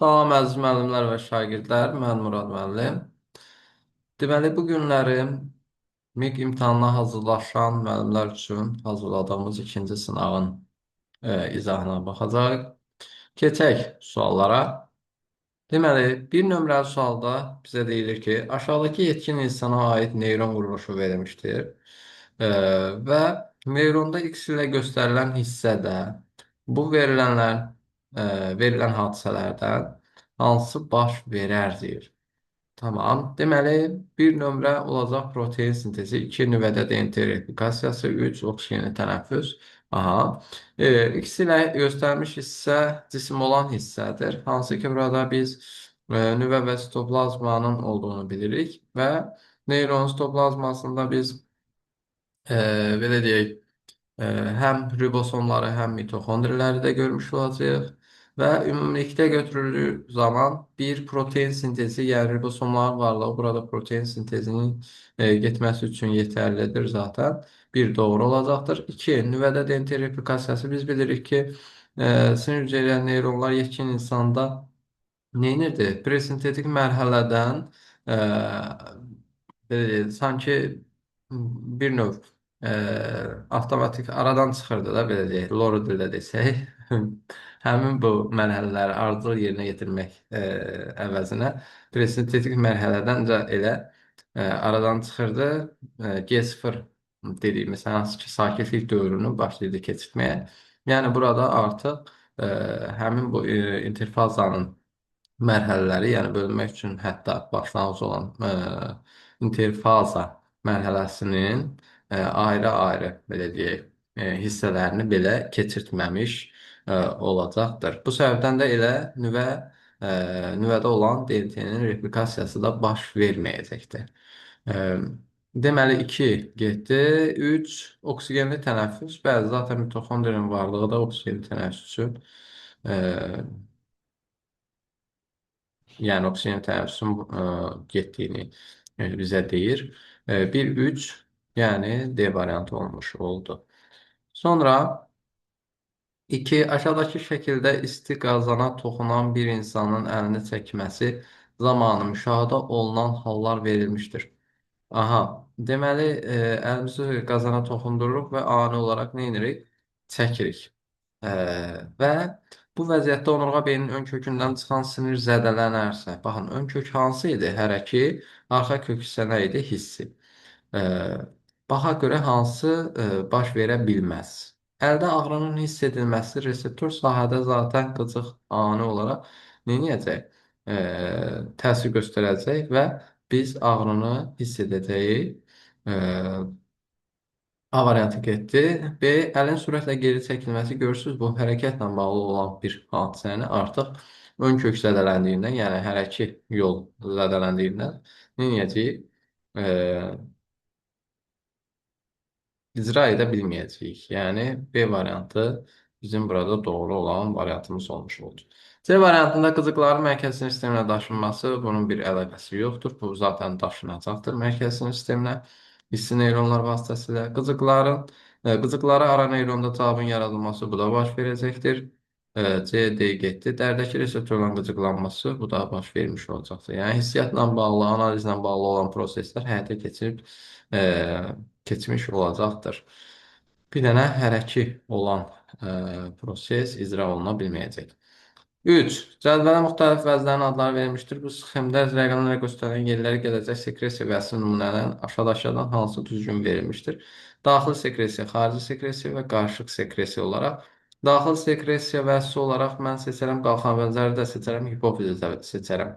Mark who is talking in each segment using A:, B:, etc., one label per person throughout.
A: Salam əziz müəllimlər və şagirdlər, mən Murad müəllim. Deməli, bu günləri MIQ imtahanına hazırlaşan müəllimlər üçün hazırladığımız ikinci sınavın izahına baxacağıq. Keçək suallara. Deməli, bir nömrəli sualda bizə deyilir ki, aşağıdakı yetkin insana aid neyron quruluşu verilmişdir. E, və neyronda X ilə göstərilən hissədə bu verilən hadisələrdən hansı baş verər deyir. Tamam. Deməli, bir nömrə olacaq protein sintezi, 2 nüvədə DNT replikasiyası, 3 oksigenli tənəffüs. Aha. X ilə göstərmiş hissə cisim olan hissədir. Hansı ki, burada biz nüvə və sitoplazmanın olduğunu bilirik və neyron sitoplazmasında biz belə deyək, həm ribosomları, həm mitokondriləri də görmüş olacağıq və ümumilikdə götürüldüyü zaman bir protein sintezi, yəni ribosomların varlığı burada protein sintezinin getməsi üçün yetərlidir zaten. Bir doğru olacaqdır. İki, nüvədə DNT replikasiyası biz bilirik ki, sinir hüceyrə neyronlar yetkin insanda neynirdi? Presintetik mərhələdən e, belə deyək, sanki bir növ e, avtomatik aradan çıxırdı da belə deyək, lorry dildə desək. Həmin bu mərhələləri ardıcıl yerinə yetirmək əvəzinə presintetik mərhələdən də elə aradan çıxırdı. G0 dediyimiz hansı ki sakitlik dövrünü başlayırdı keçirtməyə. Yəni burada artıq həmin bu interfazanın mərhələləri, yəni bölünmək üçün hətta başlanğıc olan interfaza mərhələsinin ayrı-ayrı belə deyək, hissələrini belə keçirtməmiş olacaqdır. Bu səbəbdən də elə nüvədə olan DNT-nin replikasiyası da baş verməyəcəkdir. E, Deməli 2 getdi, 3 oksigenli tənəffüs. Bəli, zaten mitokondrinin varlığı da oksigenli tənəffüsün yəni oksigen tənəffüsün getdiyini bizə deyir. 1-3 yəni D variantı olmuş oldu. Sonra 2. Aşağıdakı şəkildə isti qazana toxunan bir insanın əlini çəkməsi zamanı müşahidə olunan hallar verilmişdir. Aha, deməli əlimizi qazana toxundururuq və ani olaraq nə edirik? Çəkirik. Və bu vəziyyətdə onurğa beynin ön kökündən çıxan sinir zədələnərsə, baxın, ön kök hansı idi? Hərəki, arxa kök isə nə idi? Hissi. Ə, Baxa görə hansı baş verə bilməz? Əldə ağrının hiss edilməsi reseptor sahədə zaten qıcıq ani olaraq nə edəcək? Təsir göstərəcək və biz ağrını hiss edəcəyik. A variantı getdi. B. Əlin sürətlə geri çəkilməsi görürsüz, bu hərəkətlə bağlı olan bir hadisəni artıq ön kök zədələndiyindən, yəni hərəki yol zədələndiyindən nə edəcəyik? E, icra edə bilməyəcəyik. Yəni B variantı bizim burada doğru olan variantımız olmuş oldu. C variantında qızıqların mərkəzi sinir sisteminə daşınması bunun bir əlaqəsi yoxdur. Bu zaten daşınacaqdır mərkəzi sinir sisteminə hissi neyronlar vasitəsilə. Qızıqlara ara neyronda cavabın yaradılması bu da baş verəcəkdir. C, D getdi. Dərdəki reseptorların qıcıqlanması bu da baş vermiş olacaqdır. Yəni hissiyatla bağlı, analizlə bağlı olan proseslər həyata keçmiş olacaqdır. Bir dənə hərəki olan proses icra oluna bilməyəcək. 3. Cədvələ müxtəlif vəzlərin adları verilmişdir. Bu sxemdə rəqəmlərlə göstərilən yerlərə gələcək sekresiya və əsil nümunələrin aşağıdakılardan hansı düzgün verilmişdir? Daxili sekresiya, xarici sekresiya və qarışıq sekresiya olaraq. Daxili sekresiya vəzsi olaraq mən seçərəm qalxan bənzəri də seçərəm, hipofizi də seçərəm.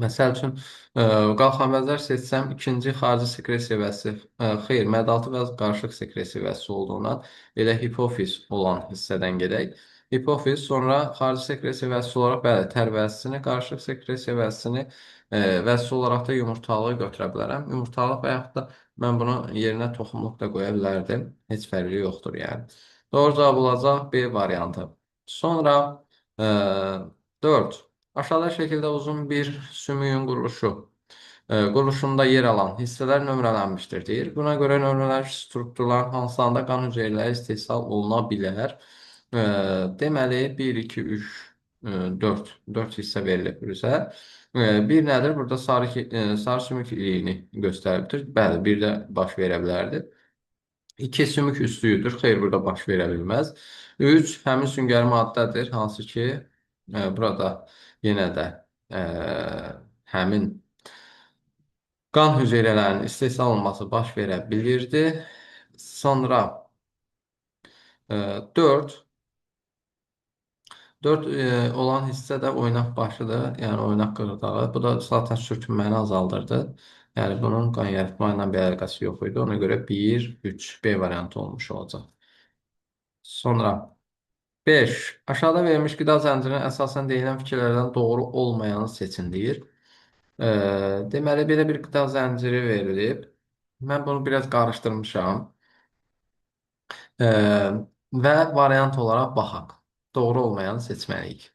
A: Məsəl üçün, qalxanbənzər seçsəm, ikinci xarici sekresiya vəzsi, xeyr, mədaltı və qarışıq sekresiya vəzsi olduğundan elə hipofiz olan hissədən gedək. Hipofiz, sonra xarici sekresiya vəzsi olaraq, bəli, tər vəzsini, qarışıq sekresiya vəzsini vəzsi olaraq da yumurtalığı götürə bilərəm. Yumurtalıq və yaxud da mən bunu yerinə toxumluq da qoya bilərdim. Heç fərqi yoxdur, yəni. Doğru cavab olacaq B variantı. Sonra 4. Aşağıda şəkildə uzun bir sümüyün quruluşunda yer alan hissələr nömrələnmişdir, deyir. Buna görə nömrələr strukturların hansılarında qan hüceyrələri istehsal oluna bilər? Deməli, 1, 2, 3. 4 hissə verilir bizə. Bir nədir? Burada sarı sümük iliyini göstəribdir. Bəli, bir də baş verə bilərdi. 2 sümük üstüydür. Xeyr, burada baş verə bilməz. 3 həmin süngəri maddədir, hansı ki, burada yenə də e, həmin qan hüceyrələrinin istehsal olması baş verə bilirdi. Sonra 4 4 olan hissə də oynaq başıdır, yəni oynaq qırdağı. Bu da zaten sürtünməni azaldırdı. Yəni bunun qan yaratma ilə bir əlaqəsi yox idi. Ona görə 1, 3, B variantı olmuş olacaq. Sonra 5. Aşağıda verilmiş qida zəncirinin əsasən deyilən fikirlərdən doğru olmayanı seçin deyir. E, deməli, belə bir qida zənciri verilib. Mən bunu biraz qarışdırmışam. E, və variant olaraq baxaq. Doğru olmayanı seçməliyik.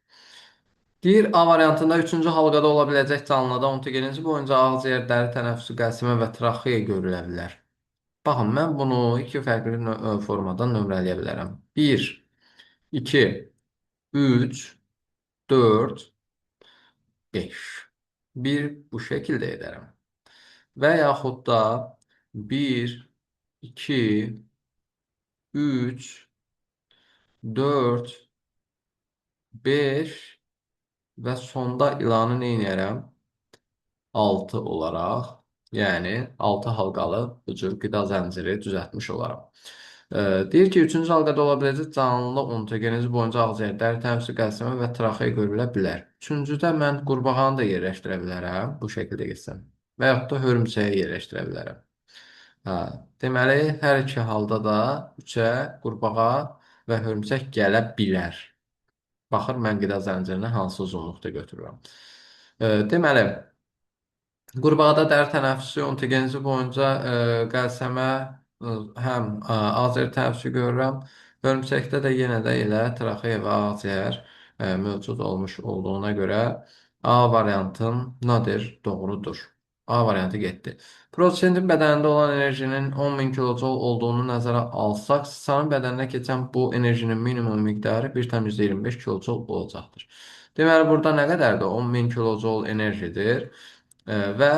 A: Deyir, A variantında üçüncü halqada ola biləcək canlıda ontogenezi boyunca ağciyər, dəri tənəffüsü, qəlsəmə və traxeya görülə bilər. Baxın, mən bunu iki fərqli formadan nömrələyə bilərəm. 1, 2, 3, 4, 5. Bir bu şəkildə edərəm. Və yaxud da 1, 2, 3, 4, 5 və sonda ilanı neynəyərəm? 6 olaraq, yəni 6 halqalı bu cür qida zənciri düzəltmiş olaram. Deyir ki, üçüncü halqada ola biləcək canlı ontogenezi boyunca ağciyər, dəri tənəffüsü, qəlsəmə və traxeya görülə bilər. Üçüncüdə mən qurbağanı da yerləşdirə bilərəm, bu şəkildə getsəm. Və yaxud da hörümçəyə yerləşdirə bilərəm. Hə, deməli, hər iki halda da 3-ə qurbağa və hörümçək gələ bilər. Baxır, mən qida zəncirini hansı uzunluqda götürürəm. Deməli, qurbağada dəri tənəffüsü ontogenezi boyunca qəlsəmə həm ağciyər tənəffüsü görürəm. Hörümçəkdə də yenə də elə traxeya və ağciyər mövcud olmuş olduğuna görə A variantım nədir? Doğrudur. A variantı getdi. Proteinin bədənində olan enerjinin 10.000 kilojol olduğunu nəzərə alsaq, sıçanın bədəninə keçən bu enerjinin minimum miqdarı 1,25 kilojol olacaqdır. Deməli, burada nə qədərdir? 10.000 kilojol enerjidir. Və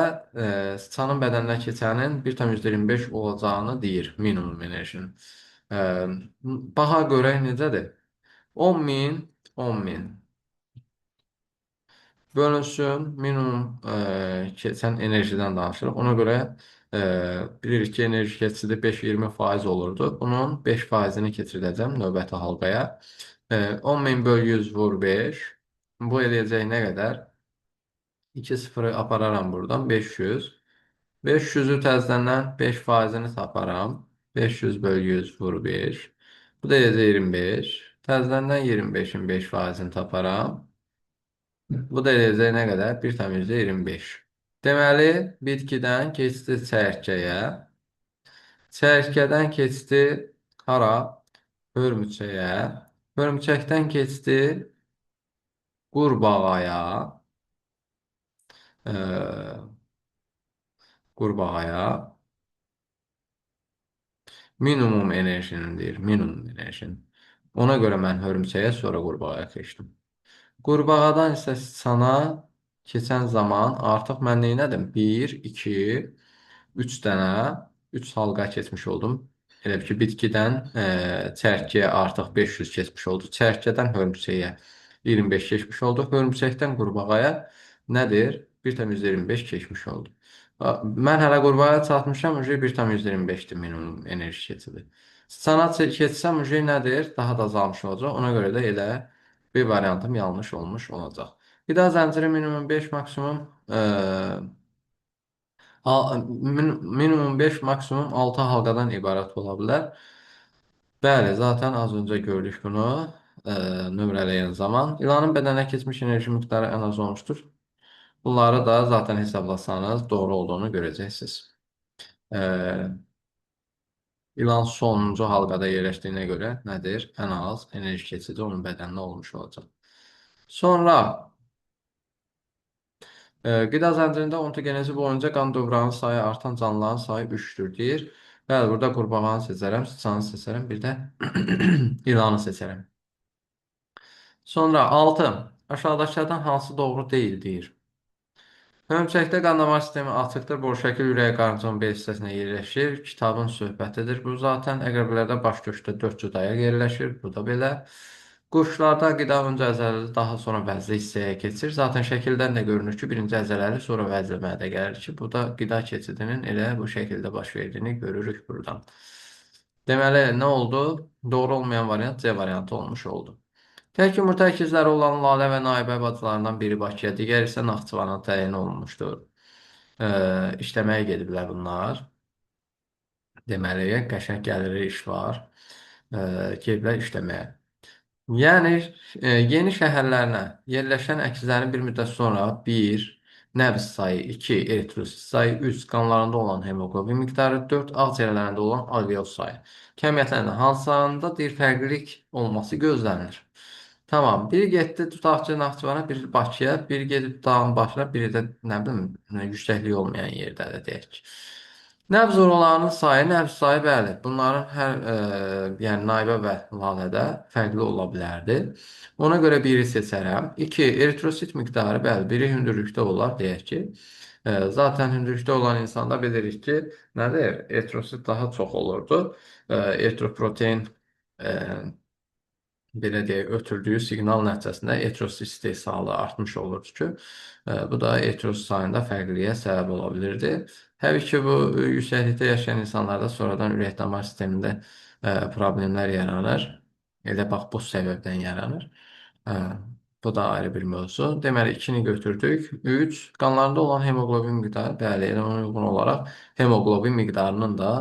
A: sıçanın bədəninə keçənin 1,25 olacağını deyir minimum enerjinin. E, baha görək necədir? 10.000, 10.000 bölünsün minimum keçən enerjidən danışırıq. Ona görə bilirik ki, enerji keçidi 5-20% olurdu. Bunun 5%-ni keçiriləcəm növbəti halqaya. 10.000 bölü 100 vur 5. Bu eləyəcək nə qədər? 2 sıfırı apararam buradan 500. 500'ü təzədən 5%-ni taparam. 500 bölü 100 vur 5. Bu da eləcək 25. Təzədən 25-in 5%-ni taparam. Bu da eləcək nə qədər? 1,25. Deməli, bitkidən keçdi çəyirtkəyə. Çəyirtkədən keçdi hara? Hörümçəyə. Hörümçəkdən keçdi qurbağaya. Ee, qurbağaya. Minimum enerjinin deyir, minimum enerjinin. Ona görə mən hörümçəyə, sonra qurbağaya keçdim. Qurbağadan isə sana keçən zaman artıq mən neynədim? 1, 2, 3 dənə, 3 halqa keçmiş oldum. Elə bil ki, bitkidən çərkiyə artıq 500 keçmiş oldu. Çərkədən hörümçəyə 25 keçmiş oldu. Hörümçəkdən qurbağaya nədir? 1,25 keçmiş oldu. Mən hələ qurbağaya çatmışam, uje 1,25-dir minimum enerji keçidi. Sana keçsəm, uje nədir? Daha da azalmış olacaq. Ona görə də elə bir variantım yanlış olmuş olacaq. Qida zənciri minimum 5, maksimum minimum 5, maksimum 6 halqadan ibarət ola bilər. Bəli, zaten az öncə gördük bunu nömrələyən zaman. İlanın bədənə keçmiş enerji miqdarı ən az olmuşdur. Bunları da zaten hesablasanız doğru olduğunu görəcəksiniz. E, İlan sonuncu halqada yerləşdiyinə görə nədir? Ən az enerji keçidi onun bədəninə olmuş olacaq. Sonra qida zəncirində ontogenezi boyunca qan dövranı sayı artan canlıların sayı 3-dür deyir. Bəli, burada qurbağanı seçərəm, sıçanı seçərəm, bir də ilanı seçərəm. Sonra 6. Aşağıdakılardan hansı doğru deyil deyir. Hörümçəkdə qanama sistemi açıqdır. Borşəkil ürək qarnının B hissəsinə yerləşir. Kitabın söhbətidir. Bu zaten əqrəblərdə baş köşkdə 4 cüdaya yerləşir. Bu da belə. Quşlarda qida öncə əzələli, daha sonra vəzli hissəyə keçir. Zaten şəkildən də görünür ki, birinci əzələli, sonra vəzli mədə gəlir ki, bu da qida keçidinin elə bu şəkildə baş verdiyini görürük buradan. Deməli, nə oldu? Doğru olmayan variant C variantı olmuş oldu. Tək yumurta əkizləri olan Lalə və Naibə bacılarından biri Bakıya, digər isə Naxçıvana təyin olunmuşdur. İşləməyə gediblər bunlar. Deməli, qəşəng gəliri iş var. Gediblər işləməyə. Yəni, yeni şəhərlərinə yerləşən əkizlərin bir müddət sonra 1. Nəbz sayı, 2. Eritrosit sayı, 3. Qanlarında olan hemoqlobin miqdarı, 4. Ağciyərlərində olan alveol sayı. Kəmiyyətlərində hansılarında deyir fərqlilik olması gözlənilir. Tamam, biri getdi tutaq ki, Naxçıvana, biri Bakıya, biri gedib dağın başına, biri də nə bilim, yüksəkliyi olmayan yerdədir deyək ki. Nəbz oralarının sayı, nəbz sayı bəli, bunların hər, yəni Naibə və Lalədə fərqli ola bilərdi. Ona görə biri seçərəm. 2. Eritrosit miqdarı, bəli, biri hündürlükdə olar, deyək ki. Zaten hündürlükdə olan insanda bilirik ki, nədir? Eritrosit daha çox olurdu. Eritroprotein belə deyək, ötürdüyü siqnal nəticəsində etrosit istehsalı artmış olurdu ki, bu da etrosit sayında fərqliliyə səbəb ola bilirdi. Təbii ki, bu yüksəklikdə yaşayan insanlarda sonradan ürək-damar sistemində problemlər yaranır. Elə bax, bu səbəbdən yaranır. Ə, Bu da ayrı bir mövzu. Deməli, 2-ni götürdük. 3. Qanlarında olan hemoqlobin miqdarı, bəli, elə ona uyğun olaraq hemoqlobin miqdarının da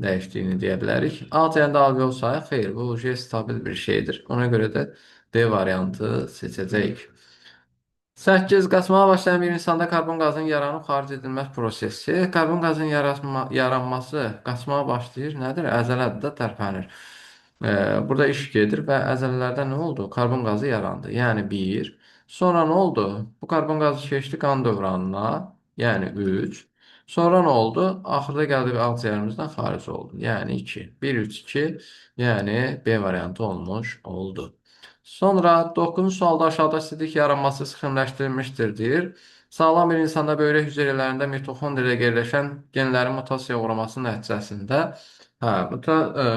A: dəyişdiyini deyə bilərik. A dəyərində alveol sayı, xeyr, bu stabil bir şeydir. Ona görə də B variantı seçəcəyik. 8. Qaçmağa başlayan bir insanda karbon qazının yaranıb xaric edilmə prosesi. Karbon qazının yaranması qaçmağa başlayır. Nədir? Əzələdir də tərpənir. Burada iş gedir və əzələlərdə nə oldu? Karbon qazı yarandı. Yəni 1. Sonra nə oldu? Bu karbon qazı keçdi qan dövranına. Yəni 3. Sonra nə oldu? Axırda gəldi ağciyərimizdən xaric oldu. Yəni 2. 1, 3, 2. Yəni B variantı olmuş oldu. Sonra 9-cu sualda aşağıda sidik yaranması sıxımləşdirilmişdir deyir. Sağlam bir insanda böyrək hüceyrələrində mitoxondriyada yerləşən genlərin mutasiyaya uğraması nəticəsində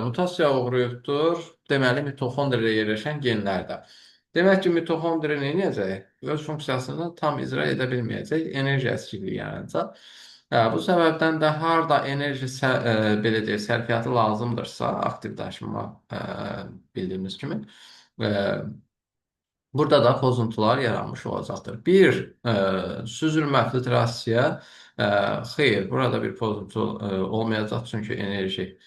A: mutasiyaya uğrayıbdır. Deməli, mitoxondriyada yerləşən genlərdə. Demək ki, mitoxondriya nə edəcək? Öz funksiyasını tam icra edə bilməyəcək, enerji əskiliyi yaranacaq. Bu səbəbdən də harda enerji belə deyək, sərfiyyatı lazımdırsa, aktiv daşınma bildiyimiz kimi, burada da pozuntular yaranmış olacaqdır. Bir, süzülmə, filtrasiya, xeyr, burada bir pozuntu olmayacaq, çünki enerji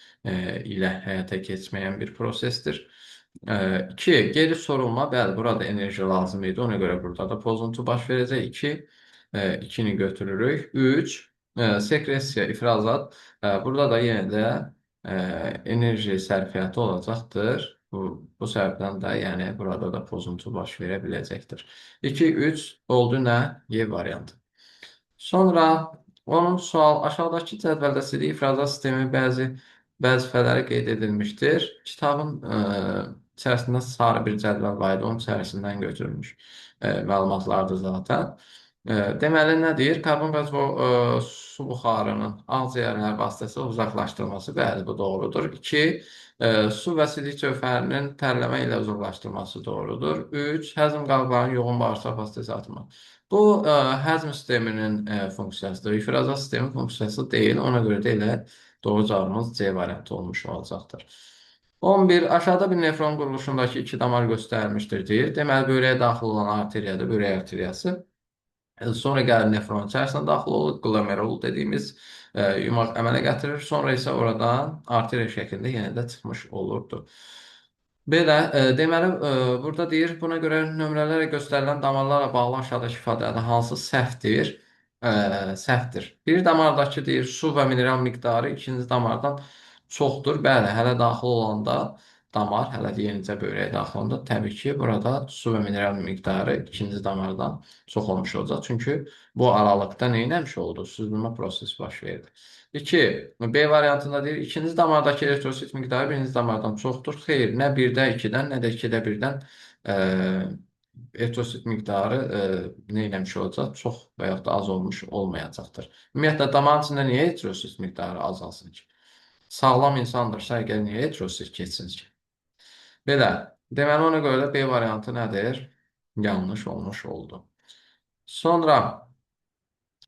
A: ilə həyata keçməyən bir prosesdir. 2, geri sorulma, bəli, burada enerji lazım idi, ona görə burada da pozuntu baş verəcək. 2, 2-ni götürürük. 3, sekresiya, ifrazat, burada da yenə də enerji sərfiyyatı olacaqdır. Bu səbəbdən də, yəni burada da pozuntu baş verə biləcəkdir. 2, 3 oldu nə? Y variantı. Sonra 10-cu sual. Aşağıdakı cədvəldə sidik ifrazat sistemi bəzi vəzifələri qeyd edilmişdir. Kitabın içərisində sarı bir cədvəl var idi, onun içərisindən götürülmüş məlumatlardır zaten. Deməli, nə deyir? Karbon qaz və su buxarının ağciyərlər vasitəsilə uzaqlaşdırılması, bəli, bu doğrudur. 2, su və sidik cövhərinin tərləmə ilə uzaqlaşdırılması doğrudur. 3, həzm qalqlarının yoğun bağırsaq vasitəsilə atılması. Bu, həzm sisteminin funksiyasıdır. İfrazat sistemi funksiyası deyil, ona görə də elə doğru cavabımız C variantı olmuş olacaqdır. 11. Aşağıda bir nefron quruluşundakı iki damar göstərilmişdir deyir. Deməli, böyrəyə daxil olan arteriyadır, böyrək arteriyası. Sonra gəlir nefron içərisinə daxil olur, glomerul dediyimiz yumaq əmələ gətirir. Sonra isə oradan arteriya şəklində yenə də çıxmış olurdu. Belə, deməli, burada deyir, buna görə nömrələrlə göstərilən damarlarla bağlı aşağıdakı ifadələrdə hansı səhvdir? Səhvdir. Bir damardakı deyir, su və mineral miqdarı ikinci damardan çoxdur. Bəli, hələ daxil olanda damar, hələ də yenicə böyrəyə daxil olanda təbii ki, burada su və mineral miqdarı ikinci damardan çox olmuş olacaq. Çünki bu aralıqda nə etmiş oldu? Süzülmə prosesi baş verdi. 2. B variantında deyir, ikinci damardakı eritrosit miqdarı birinci damardan çoxdur. Xeyr, nə 1-də 2-dən, nə də 2-də 1-dən Eritrosit miqdarı nə eləmiş olacaq? Çox və yaxud da az olmuş olmayacaqdır. Ümumiyyətlə, damağın içində niyə eritrosit miqdarı azalsın ki? Sağlam insandırsa, əgər niyə eritrosit keçsin ki? Belə, deməli ona görə də B variantı nədir? Yanlış olmuş oldu. Sonra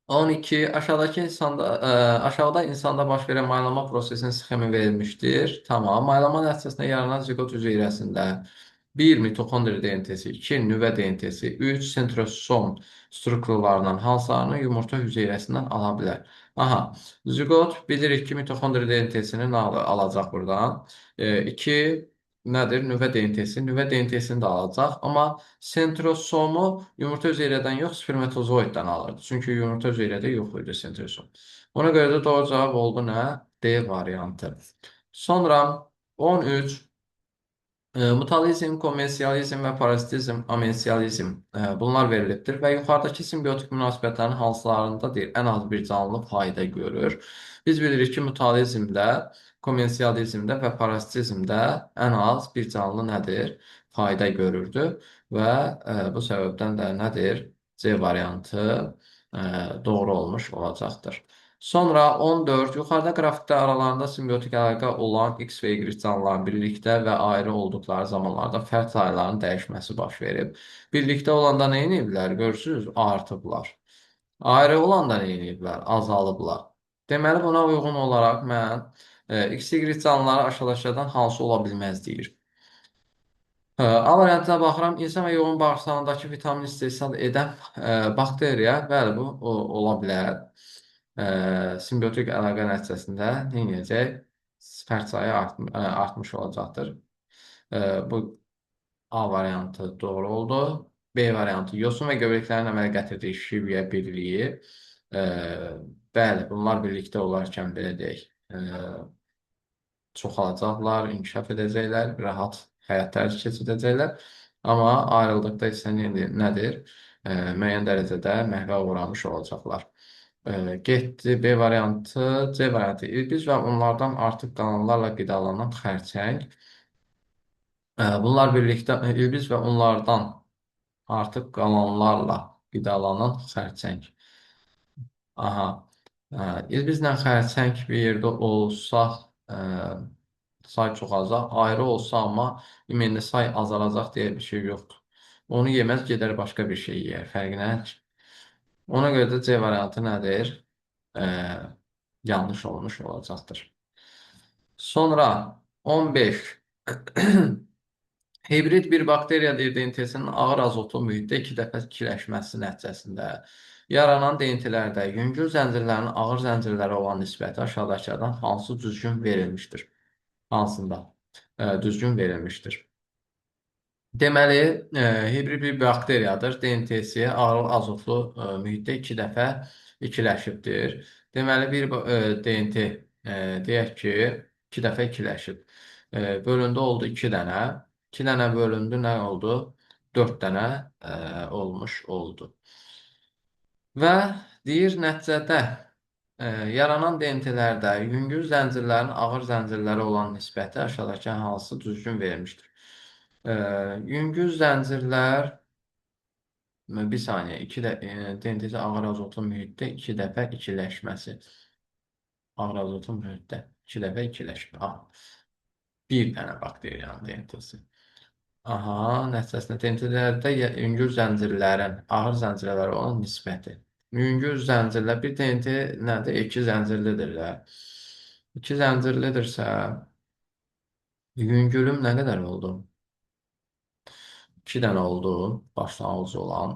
A: 12. Aşağıda insanda baş verən maylama prosesinin sxemi verilmişdir. Tamam. Maylama nəticəsində yaranan ziqot hüceyrəsində 1 mitokondri DNT-si, 2 nüvə DNT-si, 3 sentrosom strukturlarından hansılarını yumurta hüceyrəsindən ala bilər? Aha, ziqot bilirik ki, mitokondri DNT-sini alacaq buradan. 2 nədir? Nüvə DNT-si. Nüvə DNT-sini də alacaq. Amma sentrosomu yumurta hüceyrədən yox, spermatozoiddən alırdı. Çünki yumurta hüceyrədə yox idi sentrosom. Ona görə də doğru cavab oldu nə? D variantı. Sonra 13. Mutualizm, kommersializm və parazitizm, amensializm bunlar verilibdir və yuxarıdakı simbiotik münasibətlərin hansılarında deyir, ən az bir canlı fayda görür. Biz bilirik ki, mutualizmdə, kommersializmdə və parazitizmdə ən az bir canlı nədir? Fayda görürdü və bu səbəbdən də nədir? C variantı doğru olmuş olacaqdır. Sonra 14. Yuxarıda qrafikdə aralarında simbiotik əlaqə olan X və Y canlıların birlikdə və ayrı olduqları zamanlarda fərd sayılarının dəyişməsi baş verib. Birlikdə olanda nə ediblər? Görürsünüz, artıblar. Ayrı olanda nə ediblər? Azalıblar. Deməli, buna uyğun olaraq mən X, Y canlıları aşağıdakılardan hansı ola bilməz deyir. A variantına baxıram, insan və yoğun bağırsağındakı vitamin istehsal edən bakteriya, bəli, bu ola bilər. Simbiotik əlaqə nəticəsində nə edəcək? Fərd sayı artmış olacaqdır. Bu A variantı doğru oldu. B variantı yosun və göbəklərin əmələ gətirdiyi şivyə birliyi. Bəli, bunlar birlikdə olarkən belə deyək, çoxalacaqlar, inkişaf edəcəklər, rahat həyat tərzi keçirdəcəklər. Amma ayrıldıqda isə nədir? Müəyyən dərəcədə məhvə uğramış olacaqlar. Getdi B variantı, C variantı. İlbiz və onlardan artıq qalanlarla qidalanan xərçəng. Bunlar birlikdə İlbiz və onlardan artıq qalanlarla qidalanan xərçəng. Aha. İlbizlə xərçəng bir yerdə olsa, say çoxalacaq. Ayrı olsa amma ümumiyyətlə say azalacaq deyə bir şey yoxdur. Onu yeməz, gedər başqa bir şey yeyər. Fərqi nədir? Ona görə də C variantı nədir? Ə, yanlış olmuş olacaqdır. Sonra 15. Hibrid bir bakteriya DNT-sinin ağır azotlu mühitdə 2 dəfə ikiləşməsi nəticəsində yaranan DNT-lərdə yüngül zəncirlərin ağır zəncirlərə olan nisbəti aşağıdakılardan hansı düzgün verilmişdir? Hansında düzgün verilmişdir? Deməli, hibrid bir bakteriyadır. DNT-si ağır azotlu mühitdə 2 dəfə ikiləşibdir. Deməli, bir DNT deyək ki, 2 dəfə ikiləşib. Bölündü oldu 2 dənə. 2 dənə bölündü nə oldu? 4 dənə olmuş oldu. Və deyir, nəticədə yaranan DNT-lərdə yüngül zəncirlərin ağır zəncirlərə olan nisbəti aşağıdakı hansı düzgün verilmişdir? Yüngül zəncirlər, bir saniyə, DNT-ci ağır azotlu mühitdə 2 dəfə ikiləşməsi. Ağır azotlu mühitdə 2 dəfə ikiləşmə. Bir dənə bakteriyanın DNT-si. Aha, nəticəsində DNT-lərdə yüngül zəncirlərin ağır zəncirlərə olan nisbəti. Yüngül zəncirlər, bir DNT nədir? 2 zəncirlidir də. 2 zəncirlidirsə, yüngülüm nə qədər oldu? 2 dənə oldu, başlanğıc olan.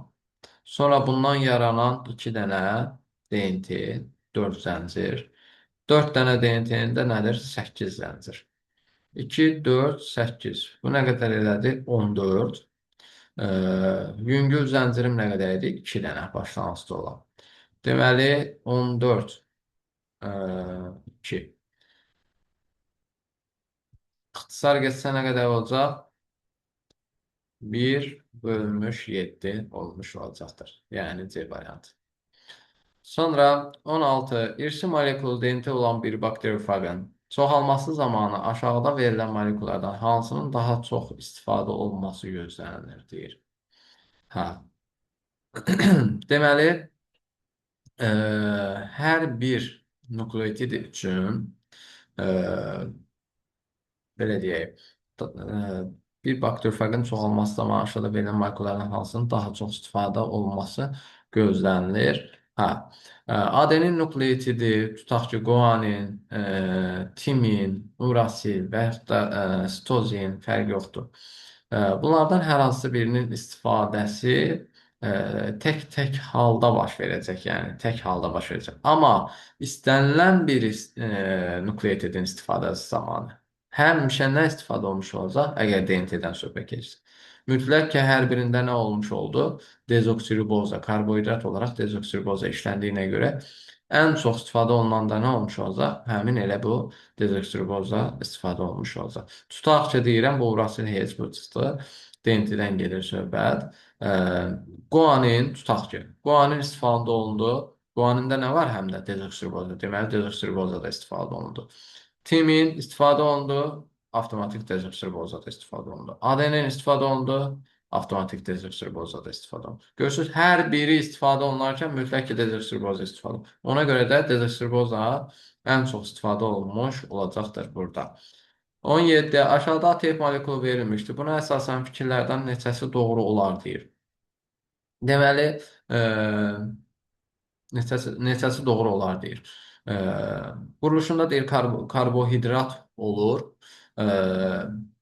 A: Sonra bundan yaranan 2 dənə DNT, 4 zəncir. 4 dənə DNT-nin də nədir? 8 zəncir. 2, 4, 8. Bu nə qədər elədi? 14. Yüngül zəncirim nə qədər idi? 2 dənə başlanğıcda olan. Deməli, 14, 2. İxtisar getsə nə qədər olacaq? 1 bölünmüş 7 olmuş olacaqdır. Yəni C variantı. Sonra 16. İrsi molekulu DNT olan bir bakteriyofagın çoxalması zamanı aşağıda verilən molekullardan hansının daha çox istifadə olunması gözlənilir, deyir. Hə. Deməli, ə, hər bir nukleotid üçün ə, belə deyək, bir bakteriyofagın çoxalması zamanı aşağıda verilən moleküllərin hansının daha çox istifadə olunması gözlənilir? Hə, adenin nukleotidi, tutaq ki, guanin, timin, urasil və yaxud da sitozin fərqi yoxdur. Bunlardan hər hansı birinin istifadəsi tək-tək halda baş verəcək, yəni tək halda baş verəcək. Amma istənilən bir nukleotidin istifadəsi zamanı həmişə nə istifadə olmuş olacaq, əgər DNT-dən söhbət gedirsə. Mütləq ki, hər birində nə olmuş oldu? Dezoksiriboza, karbohidrat olaraq dezoksiriboza işləndiyinə görə ən çox istifadə olunan da nə olmuş olacaq? Həmin elə bu dezoksiriboza istifadə olmuş olacaq. Tutaq ki, deyirəm, bu urasil heç bu çıxdı. DNT-dən gedir söhbət. Ə, Guanin, tutaq ki, guanin istifadə olundu. Guanində nə var? Həm də dezoksiriboza. Deməli, dezoksiriboza da istifadə olundu. Timin istifadə olundu, avtomatik dezoksiribozada istifadə olundu. ADN istifadə olundu, avtomatik dezoksiribozada istifadə olundu. Görürsünüz, hər biri istifadə olunarkən mütləq ki, dezoksiriboza istifadə olunur. Ona görə də dezoksiriboza ən çox istifadə olunmuş olacaqdır burada. 17. Aşağıda ATF molekulu verilmişdir. Buna əsasən fikirlərdən neçəsi doğru olar deyir. Deməli, e, neçəsi doğru olar deyir. E, Quruluşunda deyir karbohidrat olur. E,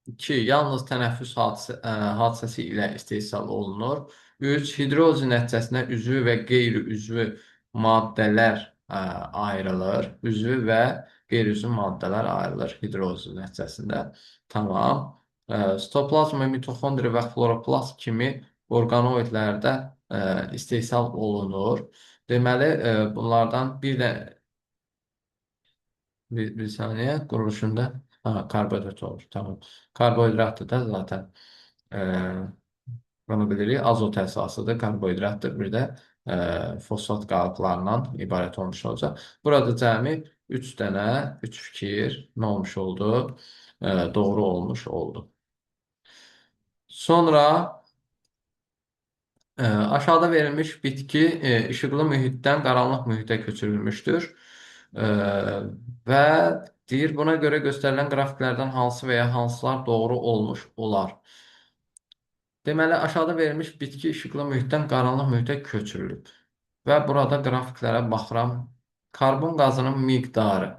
A: 2. Yalnız tənəffüs hadisəsi ilə istehsal olunur. 3. Hidroliz nəticəsində üzvü və qeyri-üzvü maddələr ayrılır. Üzvü və qeyri-üzvü maddələr ayrılır hidroliz nəticəsində. Tamam. Sitoplazma, mitoxondri və xloroplast kimi orqanoidlərdə istehsal olunur. Deməli, bunlardan bir də bir saniyə quruluşunda karbohidrat olur. Tamam. Karbohidratdır da zaten e, bunu bilirik. Azot əsasıdır, karbohidratdır. Bir də fosfat qalıqlarından ibarət olmuş olacaq. Burada cəmi 3 dənə, 3 fikir nə olmuş oldu? Doğru olmuş oldu. Sonra aşağıda verilmiş bitki işıqlı mühitdən qaranlıq mühitə köçürülmüşdür. E, Və deyir, buna görə göstərilən qrafiklərdən hansı və ya hansılar doğru olmuş olar. Deməli, aşağıda verilmiş bitki işıqlı mühitdən qaranlıq mühitə köçürülüb. Və burada qrafiklərə baxıram. Karbon qazının miqdarı.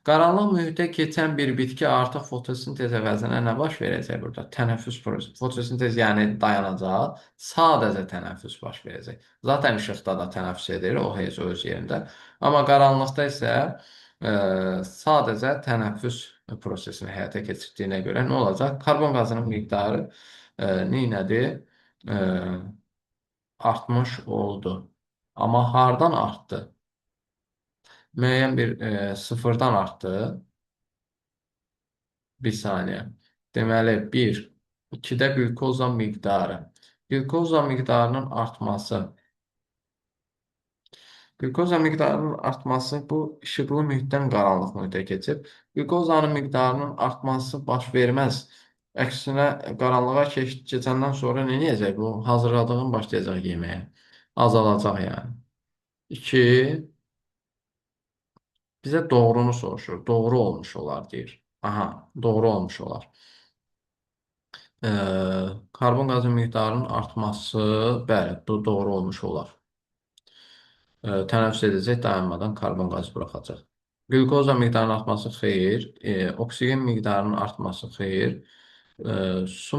A: Qaranlıq mühitə keçən bir bitki artıq fotosintez əvəzinə nə baş verəcək burada? Tənəffüs prosesi. Fotosintez yəni dayanacaq, sadəcə tənəffüs baş verəcək. Zaten işıqda da tənəffüs edir, o heç öz yerində. Amma qaranlıqda isə sadəcə tənəffüs prosesini həyata keçirdiyinə görə nə olacaq? Karbon qazının miqdarı neynədi? E, Artmış oldu. Amma hardan artdı? Müəyyən bir sıfırdan artdı. Bir saniyə. Deməli, 1. 2-də qlükoza miqdarı. Qlükoza miqdarının artması. Qlükoza miqdarının artması bu işıqlı mühitdən qaranlıq mühitə keçib. Qlükozanın miqdarının artması baş verməz. Əksinə qaranlığa keçəndən sonra nə edəcək? Bu hazırladığın başlayacaq yeməyə. Azalacaq yəni. 2. Bizə doğrunu soruşur. Doğru olmuş olar deyir. Aha, doğru olmuş olar. Ee, Karbon qazı miqdarının artması, bəli, bu doğru olmuş olar. Tənəffüs edəcək, dayanmadan karbon qazı buraxacaq. Qlükoza miqdarının artması xeyir, oksigen miqdarının artması xeyir, su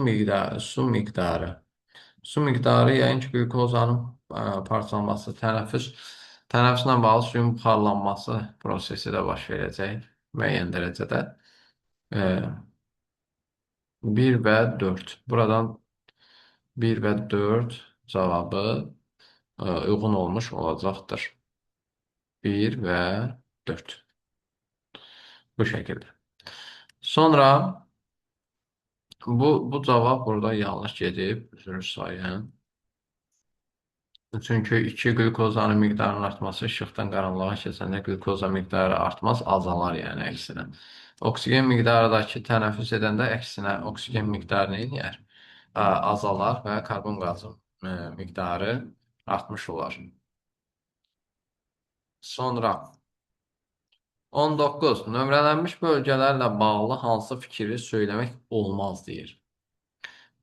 A: miqdarı yəqin ki, qlükozanın parçalanması, tənəffüslə bağlı suyun buxarlanması prosesi də baş verəcək müəyyən dərəcədə. 1 və 4. Buradan 1 və 4 cavabı uyğun olmuş olacaqdır. 1 və 4. Bu şəkildə. Sonra bu cavab burada yanlış gedib. Üzr sayın. Çünki 2 qlükozanın miqdarının artması işıqdan qaranlığa keçəndə qlükoza miqdarı artmaz, azalar yəni əksinə. Oksigen miqdarındakı tənəffüs edəndə əksinə oksigen miqdarı nə edir? Azalar və karbon qazı miqdarı artmış olar. Sonra 19. Nömrələnmiş bölgələrlə bağlı hansı fikri söyləmək olmaz deyir.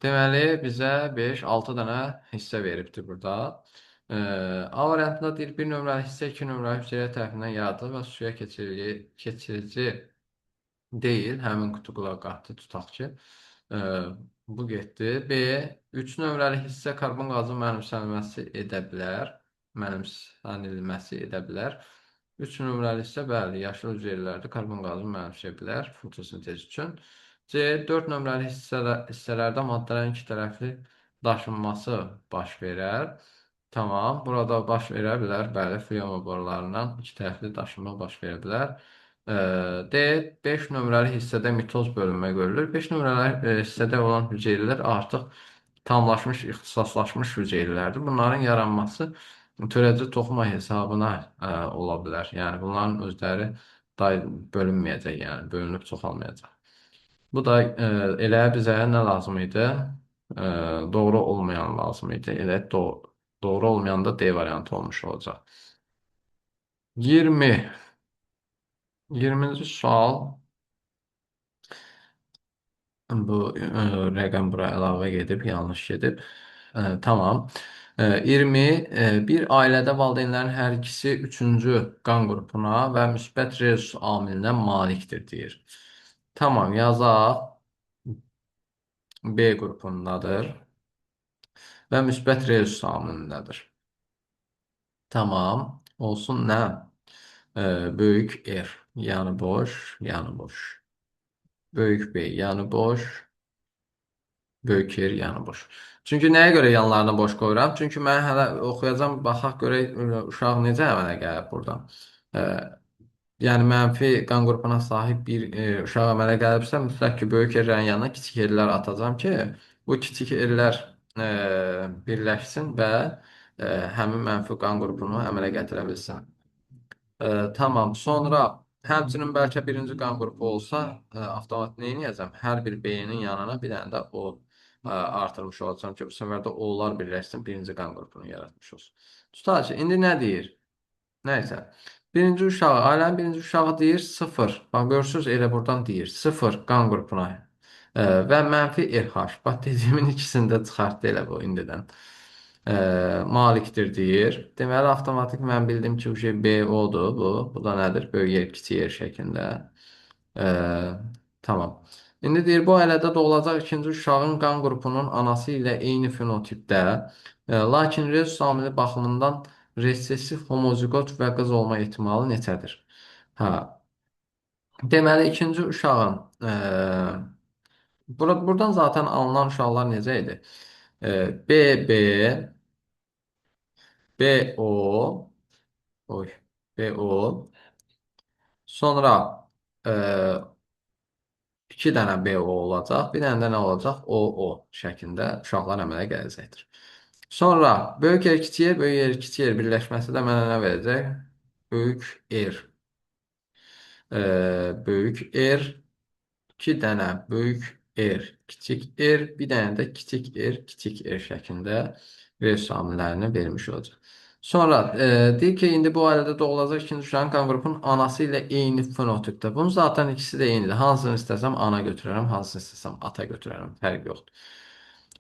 A: Deməli, bizə 5-6 dənə hissə veribdir burada. A variantında deyir, bir nömrəli hissə 2 nömrəli hüceyrə tərəfindən yaradılır və suya keçirici deyil, həmin kutuqla qatı tutaq ki, e, bu getdi. B, 3 nömrəli hissə karbon qazı mənimsənilməsi edə bilər. Mənimsənilməsi edə bilər. 3 nömrəli hissə, bəli, yaşıl hüceyrələrdə karbon qazı mənimsəyə bilər fotosintez üçün. C, 4 nömrəli hissələrdə maddələrin iki tərəfli daşınması baş verər. Tamam, burada baş verə bilər, bəli, flema borularından iki tərəfli daşınma baş verə bilər. D. 5 nömrəli hissədə mitoz bölünmə görülür. 5 nömrəli hissədə olan hüceyrələr artıq tamlaşmış, ixtisaslaşmış hüceyrələrdir. Bunların yaranması törədici toxuma hesabına ola bilər. Yəni, bunların özləri bölünməyəcək, yəni bölünüb çoxalmayacaq. Bu da elə bizə nə lazım idi? Doğru olmayan lazım idi. Elə doğru olmayan da D variantı olmuş olacaq. 20. 20-ci sual. Bu rəqəm bura əlavə gedib, yanlış gedib. Tamam. 20. Bir ailədə valideynlərin hər ikisi üçüncü qan qrupuna və müsbət rezus amilinə malikdir, deyir. Tamam, yazaq. B qrupundadır və müsbət rezus amilindədir. Tamam. Olsun nə? Böyük R, yanı boş, yanı boş. Böyük B, yanı boş. Böyük yer yanı boş. Çünki nəyə görə yanlarını boş qoyuram? Çünki mən hələ oxuyacam, baxaq görək uşaq necə əmələ gəlib buradan. E, yəni mənfi qan qrupuna sahib bir uşaq əmələ gəlibsə, mütləq ki, böyük yerlərin yanına kiçik yerlər atacam ki, bu kiçik yerlər birləşsin və həmin mənfi qan qrupunu əmələ gətirə bilsin. Tamam. Sonra həmçinin bəlkə birinci qan qrupu olsa, avtomat nə edəcəm? Hər bir B-nin yanına bir dənə də O artırmış olacam ki, bu səfər də O-lar birləşsin, birinci qan qrupunu yaratmış olsun. Tutaq ki, indi nə deyir? Nəysə. Birinci uşağı, ailənin birinci uşağı deyir 0. Bax, görürsünüz, elə buradan deyir 0 qan qrupuna və mənfi RH. Bax, dediyimin ikisini də çıxartdı elə bu indidən. Malikdir deyir. Deməli, avtomatik mən bildim ki, bu şey BO-dur bu. Bu da nədir? Böyük yer, kiçik yer şəklində. E, tamam. İndi deyir, bu ailədə doğulacaq ikinci uşağın qan qrupunun anası ilə eyni fenotipdə, lakin rezus amili baxımından resessiv homozigot və qız olma ehtimalı neçədir? Hə, deməli, ikinci uşağın, buradan zaten alınan uşaqlar necə idi? BB, BO, oy, BO, sonra e, iki dənə BO olacaq, bir dənə də nə olacaq? OO şəklində uşaqlar əmələ gələcəkdir. Sonra böyük yer, kiçik yer, böyük yer, kiçik yer birləşməsi də mənə nə verəcək? Böyük R. Böyük R, iki dənə böyük R, kiçik R, bir dənə də kiçik R, kiçik R şəklində rezus amillərini vermiş olacaq. Sonra deyir ki, indi bu ailədə doğulacaq ikinci uşağın qan qrupunun anası ilə eyni fenotipdə. Bunun zaten ikisi də eynidir. Hansını istəsəm ana götürərəm, hansını istəsəm ata götürərəm. Fərq yoxdur.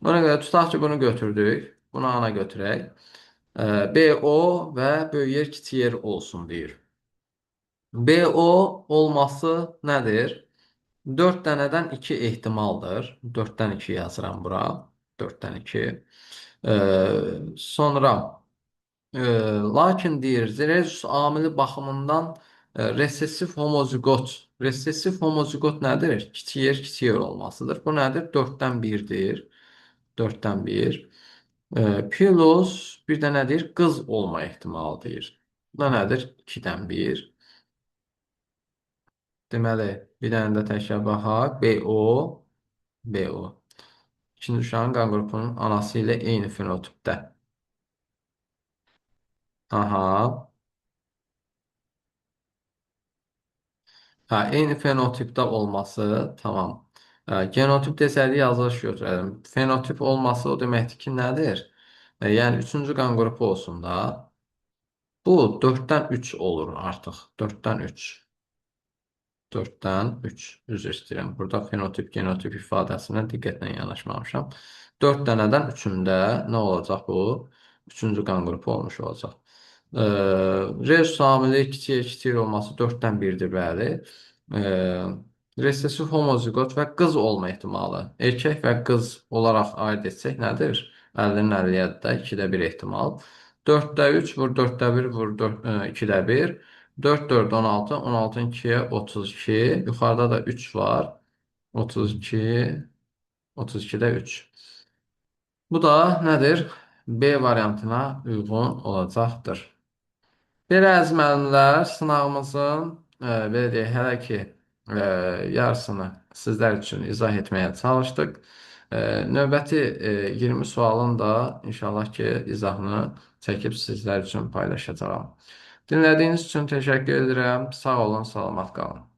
A: Ona görə tutaq ki, bunu götürdük. Bunu ana götürək. BO və böyük yer, kiçik yer olsun deyir. BO olması nədir? 4 dənədən 2 ehtimaldır. 4-dən 2 yazıram bura. 4-dən 2. Sonra lakin deyir, rezus amili baxımından resessiv homozigot. Resessiv homozigot nədir? Kiçik yer, kiçik yer olmasıdır. Bu nədir? 4-dən 1-dir. 4-dən 1. Plus bir də nədir? Qız olma ehtimalı deyir. Bu da nədir? 2-dən 1. Deməli, bir dənə də təkrar baxaq. BO, BO. İkinci uşağın qan qrupunun anası ilə eyni fenotipdə. Aha. Hə, eyni fenotipdə olması, tamam. Genotip desəydi yazılış götürəlim. Fenotip olması o deməkdir ki, nədir? Yəni üçüncü qan qrupu olsun da. Bu 4-dən 3 olur artıq. 4-dən 3. 4-dən 3. Üzr istəyirəm. Burada fenotip, genotip ifadəsinə diqqətlə yanaşmamışam. 4 dənədən 3-ündə nə olacaq bu? Üçüncü qan qrupu olmuş olacaq. Rezus amili kiçiyə kiçik olması 4-dən 1-dir, bəli. Resessiv homozigot və qız olma ehtimalı. Erkək və qız olaraq ayırt etsək nədir? 50-nin 50-yə 2-də 1 ehtimal. 4-də 3 vur 4-də 1 vur 2-də 1. 4, 4, 16, 16'ın 2'ye 32. Yukarıda da 3 var. 32, 32'de 3. Bu da nedir? B variantına uygun olacaqdır. Belə əziz müəllimlər, sınavımızın belə deyək, hələ ki yarısını sizlər üçün izah etməyə çalışdıq. Növbəti 20 sualın da inşallah ki izahını çəkib sizlər üçün paylaşacağam. Dinlədiyiniz üçün təşəkkür edirəm. Sağ olun, salamat qalın.